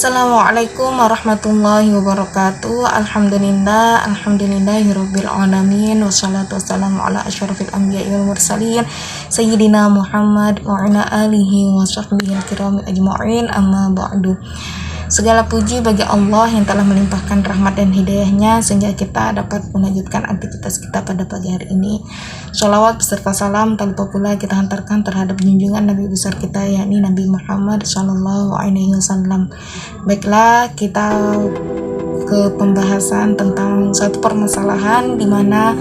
Assalamualaikum warahmatullahi wabarakatuh. Alhamdulillahirabbil alamin, wassalatu wassalamu ala asyrofil anbiya'i wal mursalin sayyidina Muhammad wa ala alihi wa sahbihi al-kiram ajma'in, amma ba'du. Segala puji bagi Allah yang telah melimpahkan rahmat dan hidayahnya sehingga kita dapat melanjutkan aktivitas kita pada pagi hari ini. Sholawat beserta salam tak lupa pula kita hantarkan terhadap junjungan Nabi besar kita, yakni Nabi Muhammad SAW. Baiklah, kita ke pembahasan tentang suatu permasalahan di mana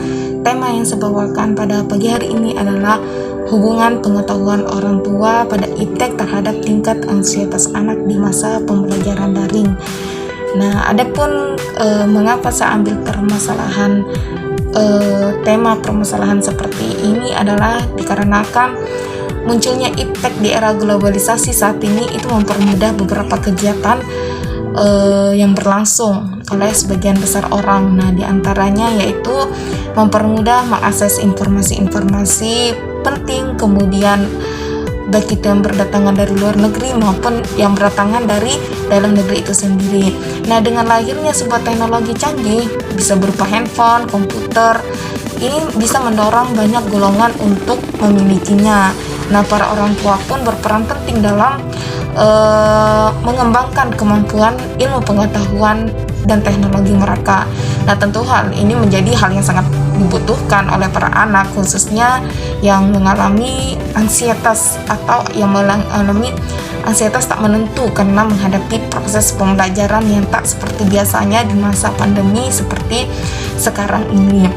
tema yang saya bawakan pada pagi hari ini adalah hubungan pengetahuan orang tua pada iptek terhadap tingkat ansietas anak di masa pembelajaran daring. Nah, adapun mengapa saya ambil tema permasalahan seperti ini adalah dikarenakan munculnya iptek di era globalisasi saat ini itu mempermudah beberapa kegiatan yang berlangsung oleh sebagian besar orang. Nah, diantaranya yaitu mempermudah mengakses informasi-informasi penting, kemudian baik itu yang berdatangan dari luar negeri maupun yang berdatangan dari dalam negeri itu sendiri. Nah, dengan lahirnya sebuah teknologi canggih bisa berupa handphone, komputer, ini bisa mendorong banyak golongan untuk memilikinya. Nah, para orang tua pun berperan penting dalam mengembangkan kemampuan ilmu pengetahuan dan teknologi mereka. Nah, tentu hal ini menjadi hal yang sangat dibutuhkan oleh para anak, khususnya yang mengalami ansietas atau yang mengalami ansietas tak menentu karena menghadapi proses pembelajaran yang tak seperti biasanya di masa pandemi seperti sekarang ini.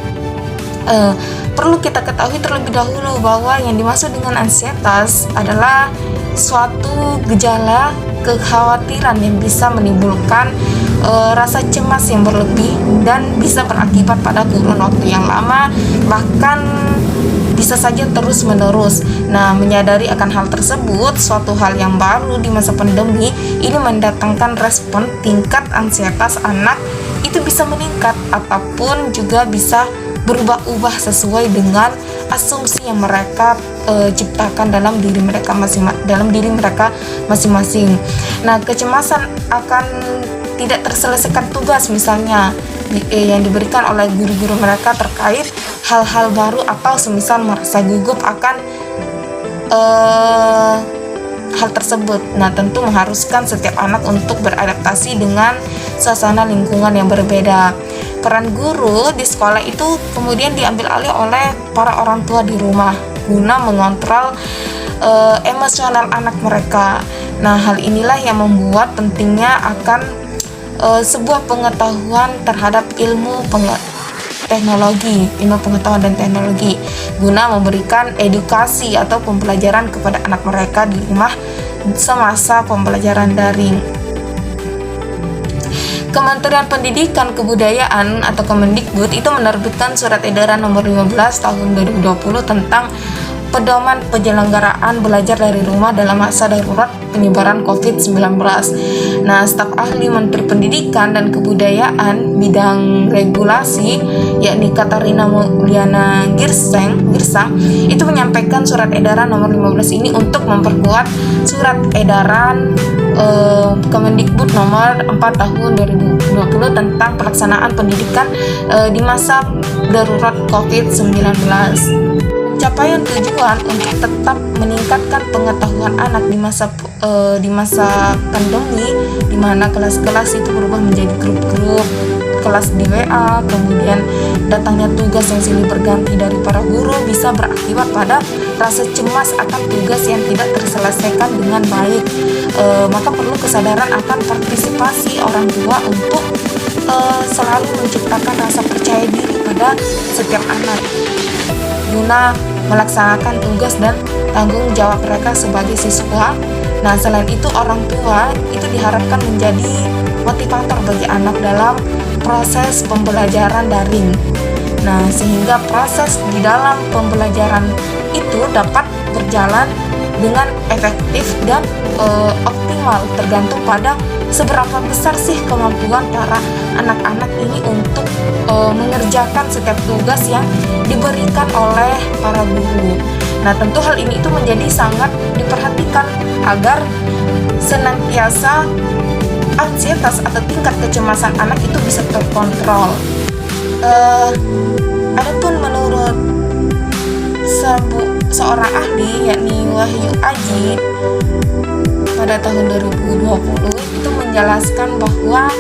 Perlu kita ketahui terlebih dahulu bahwa yang dimaksud dengan ansietas adalah suatu gejala kekhawatiran yang bisa menimbulkan rasa cemas yang berlebih dan bisa berakibat pada kurun waktu yang lama, bahkan bisa saja terus menerus. Nah, menyadari akan hal tersebut, suatu hal yang baru di masa pandemi ini mendatangkan respon tingkat ansietas anak itu bisa meningkat ataupun juga bisa berubah-ubah sesuai dengan asumsi yang mereka ciptakan dalam diri mereka masing-masing. Nah, kecemasan akan tidak terselesaikan tugas misalnya yang diberikan oleh guru-guru mereka terkait hal-hal baru atau semisal merasa gugup akan hal tersebut. Nah, tentu mengharuskan setiap anak untuk beradaptasi dengan suasana lingkungan yang berbeda. Peran guru di sekolah itu kemudian diambil alih oleh para orang tua di rumah guna mengontrol emosional anak mereka. Nah, hal inilah yang membuat pentingnya akan sebuah pengetahuan terhadap ilmu pengetahuan dan teknologi guna memberikan edukasi atau pembelajaran kepada anak mereka di rumah semasa pembelajaran daring. Kementerian Pendidikan Kebudayaan atau Kemendikbud itu menerbitkan surat edaran nomor 15 tahun 2020 tentang pedoman penyelenggaraan belajar dari rumah dalam masa darurat penyebaran COVID-19. Nah, staf ahli Menteri Pendidikan dan Kebudayaan bidang regulasi yakni Katarina Mulyana Girsang itu menyampaikan surat edaran nomor 15 ini untuk memperkuat surat edaran Kemendikbud nomor 4 tahun 2020 tentang pelaksanaan pendidikan di masa darurat COVID-19. Capaian tujuan untuk tetap meningkatkan pengetahuan anak di masa pandemi, di mana kelas-kelas itu berubah menjadi grup-grup kelas di WA, kemudian datangnya tugas yang silih berganti dari para guru bisa berakibat pada rasa cemas akan tugas yang tidak terselesaikan dengan baik. Maka perlu kesadaran akan partisipasi orang tua untuk selalu menciptakan rasa percaya diri pada setiap anak guna melaksanakan tugas dan tanggung jawab mereka sebagai siswa. Nah, selain itu orang tua itu diharapkan menjadi motivator bagi anak dalam proses pembelajaran daring. Nah, sehingga proses di dalam pembelajaran itu dapat berjalan dengan efektif dan optimal, tergantung pada seberapa besar sih kemampuan para anak-anak ini untuk mengerjakan setiap tugas yang diberikan oleh para guru. Nah, tentu hal ini itu menjadi sangat diperhatikan agar senantiasa ansietas atau tingkat kecemasan anak itu bisa terkontrol. Adapun menurut seorang ahli yakni Wahyu Aji pada tahun 2020 itu menjelaskan bahwa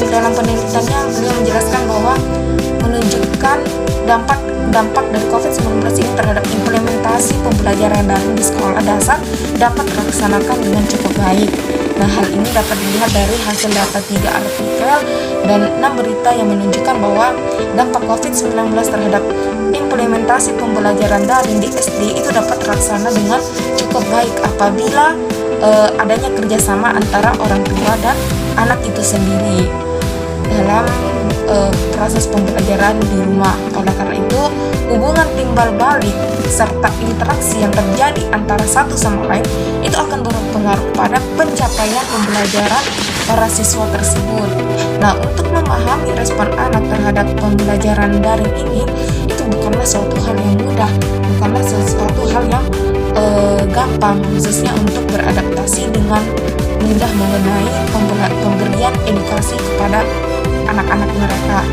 dalam penelitiannya beliau menjelaskan bahwa menunjukkan dampak dari COVID-19 ini terhadap implementasi pembelajaran daring di sekolah dasar dapat dilaksanakan dengan cukup baik. Nah, hal ini dapat dilihat dari hasil data 3 artikel dan 6 berita yang menunjukkan bahwa dampak COVID-19 terhadap implementasi pembelajaran daring di SD itu dapat terlaksana dengan cukup baik apabila adanya kerjasama antara orang tua dan anak itu sendiri dalam proses pembelajaran di rumah. Oleh karena itu, hubungan timbal balik serta interaksi yang terjadi antara satu sama lain itu akan berpengaruh pada pencapaian pembelajaran para siswa tersebut. Nah, untuk memahami respon anak terhadap pembelajaran daring ini itu bukanlah suatu hal yang mudah, bukanlah sesuatu hal yang gampang, khususnya untuk beradaptasi dengan mudah mengenai pemberian edukasi kepada anak-anak mereka.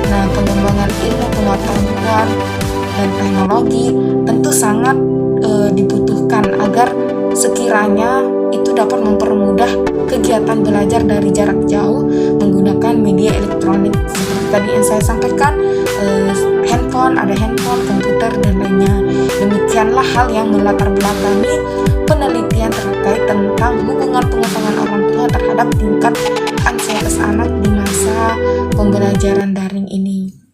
Nah, pengembangan ilmu pengetahuan dan teknologi tentu sangat dibutuhkan agar sekiranya itu dapat mempermudah kegiatan belajar dari jarak jauh menggunakan media elektronik seperti tadi yang saya sampaikan, handphone, komputer dan lainnya. Demikianlah hal yang melatar belakangi penelitian terkait tentang hubungan pengetahuan orang tua terhadap tingkat ansietas anak di masa pembelajaran daring ini.